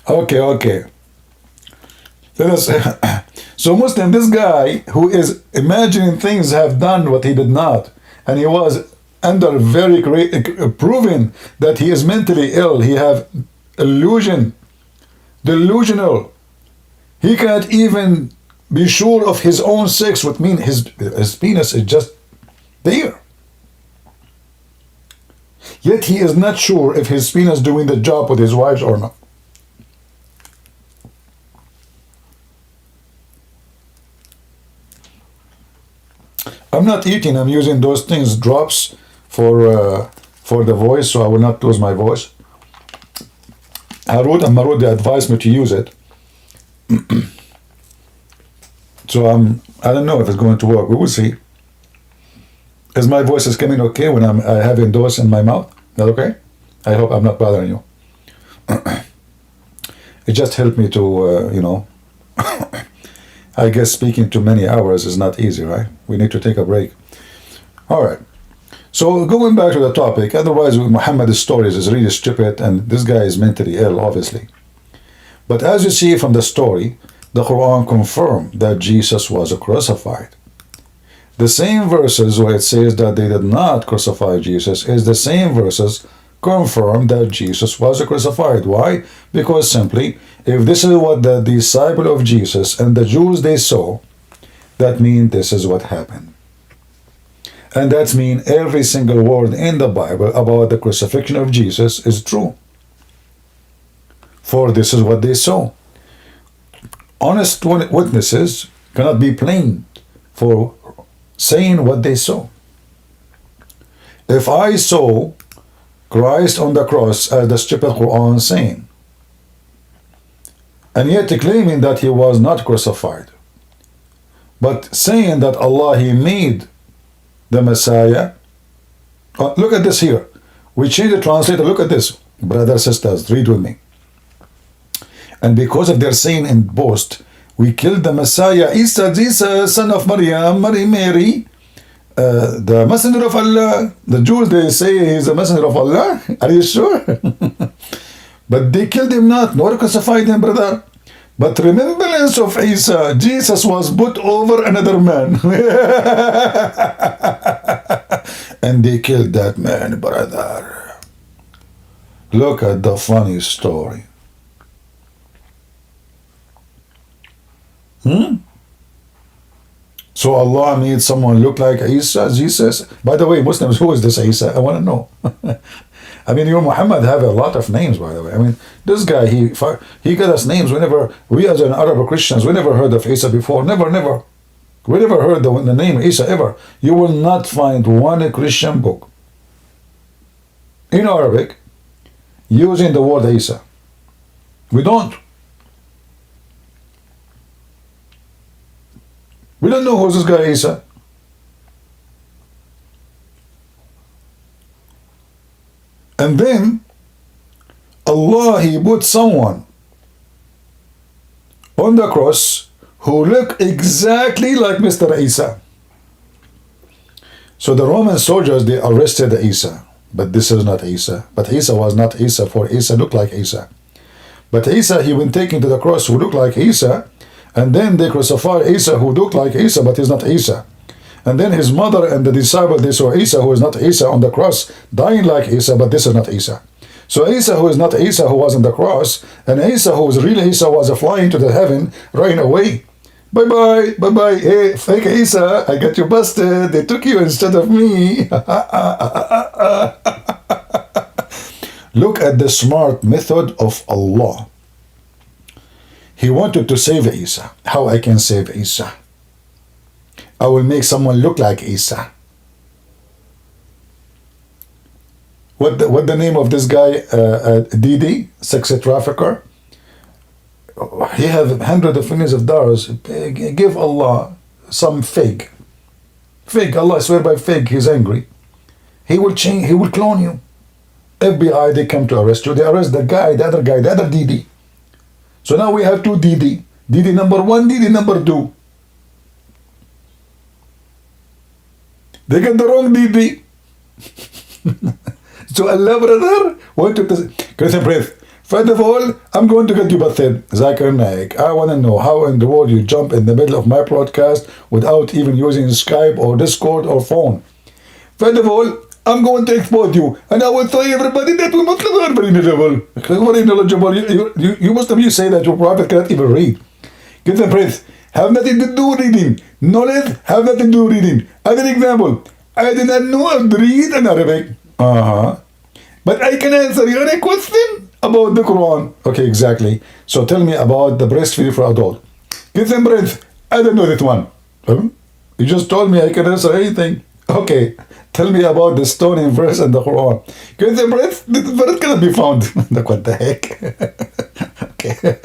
Okay. Let us. So Muslim, this guy who is imagining things have done what he did not, and he was under very great proving that he is mentally ill. He have delusional. He can't even be sure of his own sex, which means his penis is just there. Yet he is not sure if his penis is doing the job with his wife or not. I'm not eating, I'm using those things, drops, for the voice, so I will not lose my voice. Harut and Marut, they advised me to use it. So I don't know if it's going to work. We will see. Is my voice is coming okay when I'm having those in my mouth? Is that okay? I hope I'm not bothering you. It just helped me to, I guess speaking too many hours is not easy, right? We need to take a break. All right. So going back to the topic, otherwise Muhammad's stories is really stupid, and this guy is mentally ill, obviously. But as you see from the story, the Quran confirmed that Jesus was crucified. The same verses where it says that they did not crucify Jesus is the same verses confirm that Jesus was crucified. Why? Because simply, if this is what the disciple of Jesus and the Jews they saw, that means this is what happened. And that means every single word in the Bible about the crucifixion of Jesus is true. For this is what they saw. Honest witnesses cannot be blamed for saying what they saw. If I saw Christ on the cross as the stupid Quran saying, and yet claiming that he was not crucified, but saying that Allah, he made the Messiah. Look at this here. We change the translator. Look at this. Brothers, sisters, read with me. And because of their saying and boast, we killed the Messiah, Isa, son of Maryam, Mary, the messenger of Allah. The Jews, they say he's a messenger of Allah. Are you sure? But they killed him not, nor crucified him, brother. But remembrance of Isa, Jesus was put over another man. And they killed that man, brother. Look at the funny story. So Allah made someone look like Isa, Jesus. By the way, Muslims, who is this Isa? I want to know. I mean, your Muhammad have a lot of names, by the way. I mean, this guy, he got us names whenever we as an Arab or Christians, we never heard of Isa before. Never. We never heard the name Isa ever. You will not find one Christian book in Arabic using the word Isa. We don't. We don't know who's this guy Isa. And then Allah, he put someone on the cross who looked exactly like Mr. Isa. So the Roman soldiers, they arrested Isa. But this is not Isa. But Isa was not Isa, for Isa looked like Isa. But Isa, he went taken to the cross who looked like Isa. And then they crucified Isa who looked like Isa, but he's not Isa. And then his mother and the disciple, they saw Isa who is not Isa on the cross, dying like Isa, but this is not Isa. So Isa who is not Isa who was on the cross, and Isa who is really Isa was flying to the heaven, running away. Bye-bye, bye-bye, hey, fake Isa, I got you busted, they took you instead of me. Look at the smart method of Allah. He wanted to save Isa. How I can save Isa? I will make someone look like Isa. What the name of this guy? Didi, sex trafficker. He have hundreds of millions of dollars. Give Allah some fig. Fig. Allah swear by fig. He's angry. He will change. He will clone you. FBI, they come to arrest you. They arrest the guy, the other Didi. So now we have two Didi. Didi number 1, Didi number 2. They got the wrong Didi. So Allah, brother, wanted to Christian breath. First of all, I'm going to get you busted, Zakir Naik. I want to know how in the world you jump in the middle of my broadcast without even using Skype or Discord or phone. First of all, I'm going to expose you, and I will tell everybody that we Muslims are very knowledgeable. Very knowledgeable. You Muslims, you say that your prophet cannot even read. Give them praise. Have nothing to do with reading. Knowledge have nothing to do with reading. As an example, I did not know how to read in Arabic. But I can answer your question about the Quran. Okay, exactly. So tell me about the breastfeeding for adult. Give them praise. I don't know that one. You just told me I can answer anything. Okay, tell me about the stoning verse in the Quran. Give them praise. The verse cannot be found. Like, what the heck? Okay.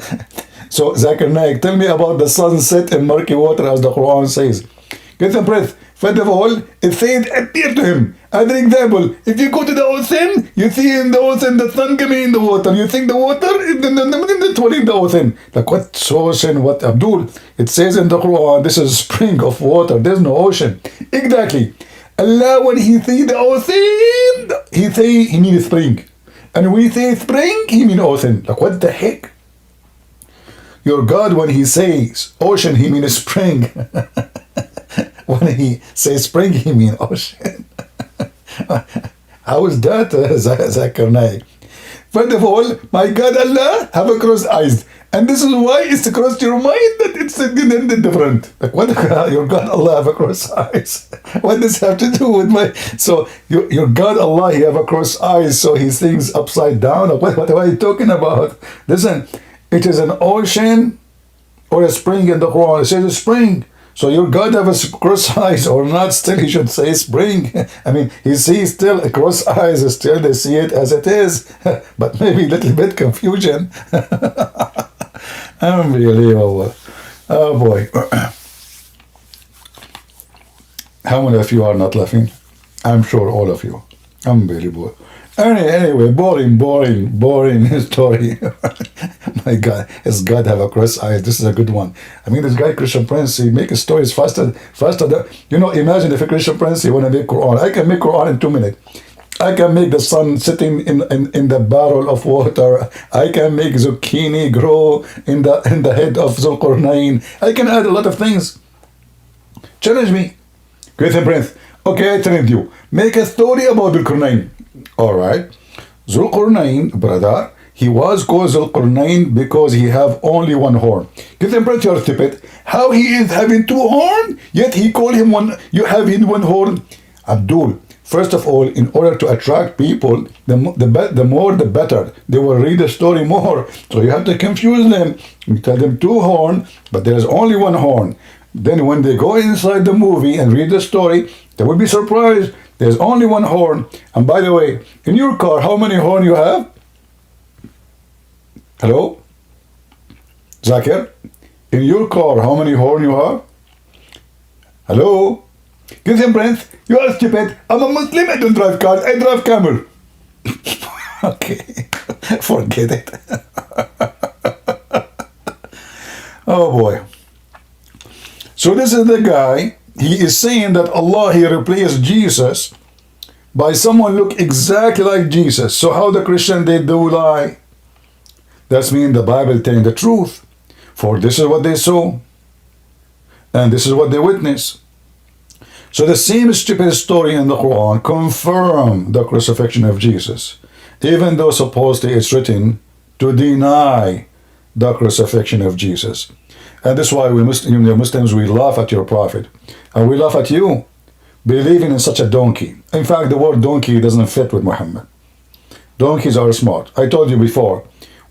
So, Zakir Naik, tell me about the sunset in murky water as the Quran says. Get the breath. First of all, it said appear to him. As an example, if you go to the ocean, you see in the ocean the sun coming in the water. You think the water is in the ocean. Like, what ocean? What Abdul? It says in the Quran, this is a spring of water. There's no ocean. Exactly. Allah, when he see the ocean, he say he means spring. And when he say spring, he means ocean. Like, what the heck? Your God, when he says ocean, he means spring. When he says spring, he means ocean. How is that, Zakir Naik? First of all, my God, Allah have a crossed eyes. And this is why it's crossed your mind that it's different. Like, what? Your God, Allah have a crossed eyes. What does have to do with my... So, your God, Allah, he have a crossed eyes, so he thinks upside down. What are you talking about? Listen, it is an ocean or a spring in the Quran. It says a spring. So your God have a cross eyes or not, still he should say spring. I mean, he sees still a cross eyes, still they see it as it is. But maybe a little bit confusion. Unbelievable. Oh boy. How many of you are not laughing? I'm sure all of you. Unbelievable. Anyway, boring story. My God, is God have a cross eyes? This is a good one. I mean, this guy Christian Prince, he makes stories faster. Imagine if a Christian Prince, he want to make Quran. I can make Quran in 2 minutes. I can make the sun sitting in the barrel of water. I can make zucchini grow in the head of Zulqarnain. I can add a lot of things. Challenge me. Christian Prince. Okay, I challenge you. Make a story about Zulqarnain. Alright. Zulqarnain, brother, he was called Zulqarnain because he have only one horn. Christian Prince, you're stupid. How he is having 2 horns, yet he call him one, you have in 1 horn? Abdul, first of all, in order to attract people, the more the better. They will read the story more. So you have to confuse them. You tell them 2 horns, but there is only 1 horn. Then when they go inside the movie and read the story, they will be surprised. There's only 1 horn. And by the way, in your car, how many horns you have? Hello? Zakir? In your car, how many horns you have? Hello? Christian Prince, you are stupid. I'm a Muslim, I don't drive cars, I drive camel. Okay, forget it. Oh boy. So this is the guy, he is saying that Allah, he replaced Jesus by someone look exactly like Jesus. So how the Christian, they do lie? That means the Bible telling the truth. For this is what they saw. And this is what they witnessed. So the same stupid story in the Quran confirm the crucifixion of Jesus, even though supposedly it's written to deny the crucifixion of Jesus. And that's why we Muslims, we laugh at your prophet. And we laugh at you, believing in such a donkey. In fact, the word donkey doesn't fit with Muhammad. Donkeys are smart. I told you before,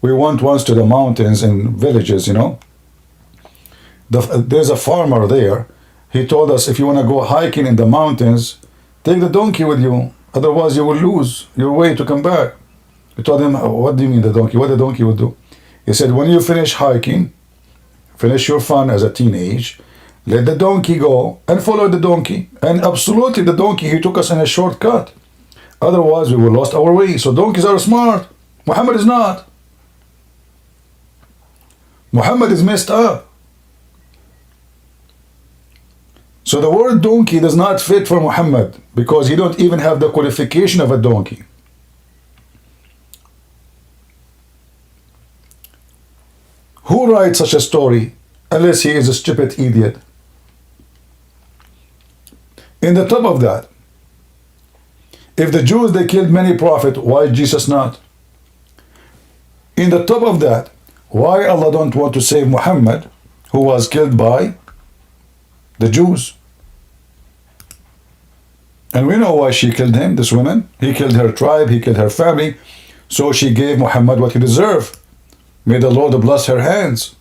we went once to the mountains in villages, There's a farmer there. He told us, if you want to go hiking in the mountains, take the donkey with you. Otherwise, you will lose your way to come back. We told him, what do you mean the donkey? What the donkey will do? He said, when you finish hiking, finish your fun as a teenage, let the donkey go and follow the donkey. And absolutely, the donkey, he took us in a shortcut. Otherwise, we would lost our way. So donkeys are smart. Muhammad is not. Muhammad is messed up. So the word donkey does not fit for Muhammad because he don't even have the qualification of a donkey. Who writes such a story unless he is a stupid idiot? In the top of that, if the Jews, they killed many prophets, why Jesus not? In the top of that, why Allah don't want to save Muhammad, who was killed by the Jews? And we know why she killed him, this woman. He killed her tribe, he killed her family. So she gave Muhammad what he deserved. May the Lord bless her hands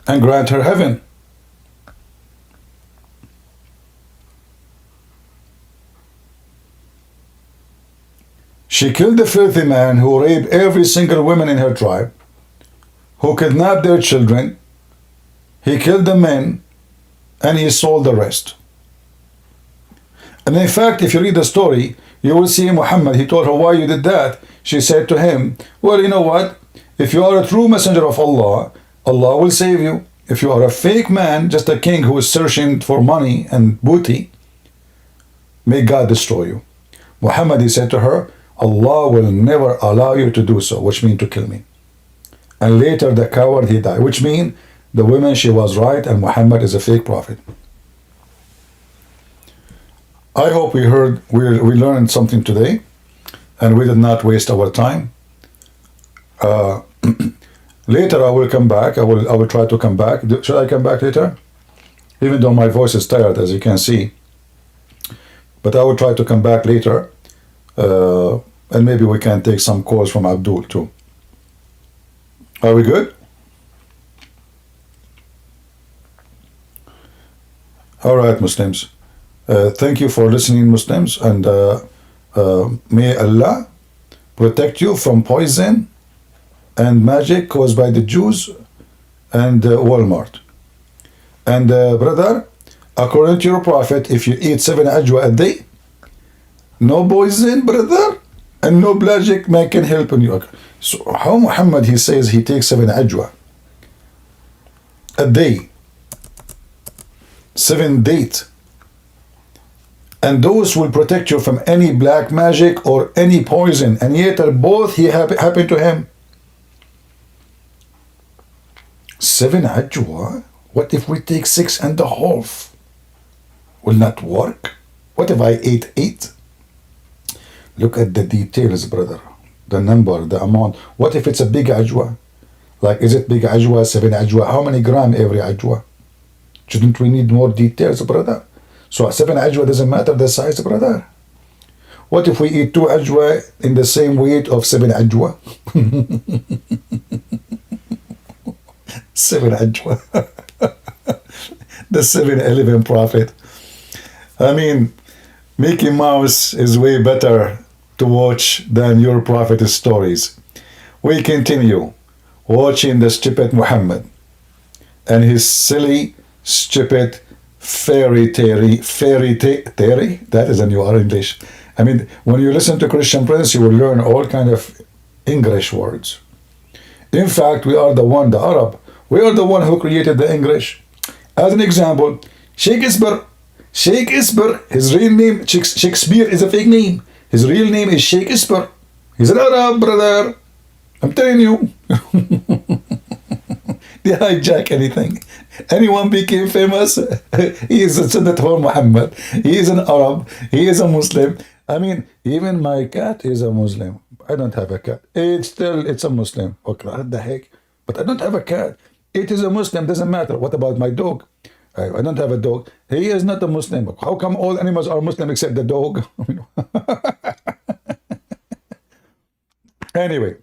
and grant her heaven. She killed the filthy man who raped every single woman in her tribe, who kidnapped their children. He killed the men and he sold the rest. And in fact, if you read the story, you will see Muhammad, he told her, why you did that? She said to him, well, you know what? If you are a true messenger of Allah, Allah will save you. If you are a fake man, just a king who is searching for money and booty, may God destroy you. Muhammad, he said to her, Allah will never allow you to do so, which means to kill me. And later the coward, he died, which means the woman, she was right and Muhammad is a fake prophet. I hope we learned something today and we did not waste our time. Later I will come back. I will try to come back. Should I come back later? Even though my voice is tired, as you can see. But I will try to come back later. And maybe we can take some calls from Abdul too. Are we good? All right, Muslims. Thank you for listening, Muslims. And may Allah protect you from poison and magic caused by the Jews and Walmart. And brother, according to your prophet, if you eat 7 ajwa a day, no poison, brother, and no magic man can help you. So how Muhammad, he says he takes 7 ajwa a day, 7 date, and those will protect you from any black magic or any poison, and yet both he happened to him. 7 ajwa? What if we take 6.5? Will not work? What if I ate 8? Look at the details, brother. The number, the amount. What if it's a big ajwa? Like, is it big ajwa, 7 ajwa? How many gram every ajwa? Shouldn't we need more details, brother? So 7 ajwa doesn't matter the size, brother. What if we eat 2 ajwa in the same weight of 7 ajwa? 7 ajwa. The 7-Eleven prophet. I mean, Mickey Mouse is way better to watch than your prophet's stories. We continue watching the stupid Muhammad and his silly, stupid fairy tale. That is a new English. I mean, when you listen to Christian Prince, you will learn all kind of English words. In fact, we are the one, the Arab, we are the one who created the English. As an example, Shakespeare, his real name, Shakespeare is a fake name. His real name is Shakespeare. He's an Arab, brother. I'm telling you. They hijack anything. Anyone became famous, he is a Sunnat Muhammad. He is an Arab. He is a Muslim. I mean, even my cat is a Muslim. I don't have a cat. It's a Muslim. Okay, what the heck? But I don't have a cat. It is a Muslim, doesn't matter. What about my dog? I don't have a dog. He is not a Muslim. How come all animals are Muslim except the dog? Anyway,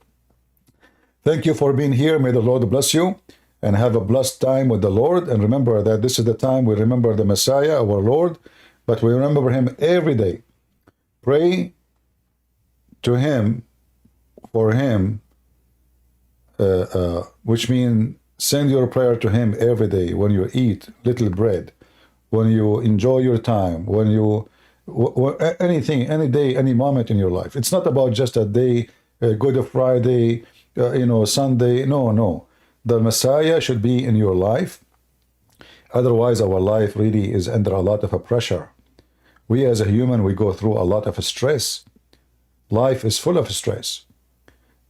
thank you for being here. May the Lord bless you and have a blessed time with the Lord. And remember that this is the time we remember the Messiah, our Lord, but we remember him every day. Pray to him, for him, which means send your prayer to him every day when you eat little bread, when you enjoy your time, when you, anything, any day, any moment in your life. It's not about just a day, Good Friday, Sunday. No. The Messiah should be in your life. Otherwise, our life really is under a lot of pressure. We as a human, we go through a lot of stress. Life is full of stress.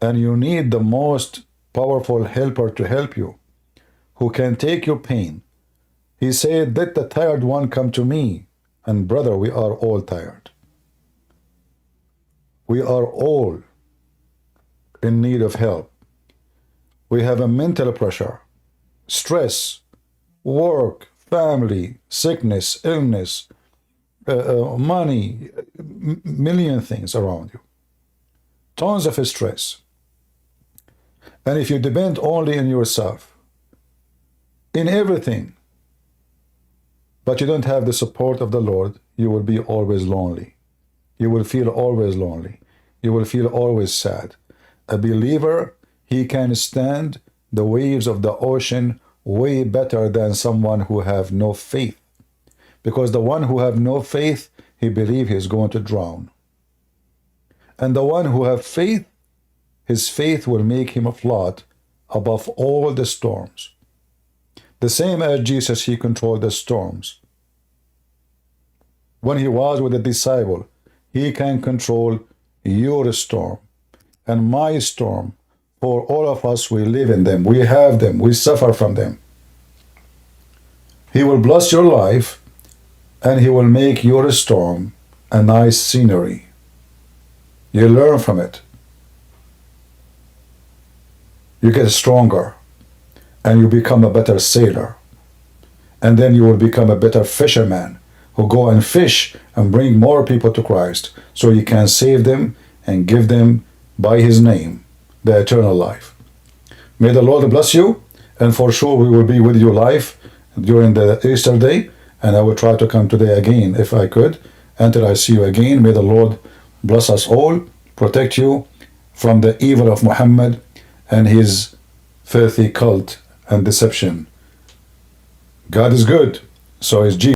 And you need the most powerful helper to help you, who can take your pain. He said, let the tired one come to me. And brother, we are all tired. We are all in need of help. We have a mental pressure, stress, work, family, sickness, illness, money, million things around you. Tons of stress. And if you depend only on yourself, in everything, but you don't have the support of the Lord, you will be always lonely. You will feel always lonely. You will feel always sad. A believer, he can stand the waves of the ocean way better than someone who have no faith. Because the one who have no faith, he believes he's going to drown. And the one who have faith, his faith will make him afloat above all the storms. The same as Jesus, he controlled the storms. When he was with the disciple, he can control your storm and my storm. For all of us, we live in them, we have them, we suffer from them. He will bless your life and he will make your storm a nice scenery. You learn from it. You get stronger and you become a better sailor. And then you will become a better fisherman who go and fish and bring more people to Christ so he can save them and give them by his name the eternal life. May the Lord bless you, and for sure we will be with you live during the Easter day, and I will try to come today again if I could. Until I see you again, may the Lord bless us all, protect you from the evil of Muhammad and his filthy cult and deception. God is good, so is Jesus.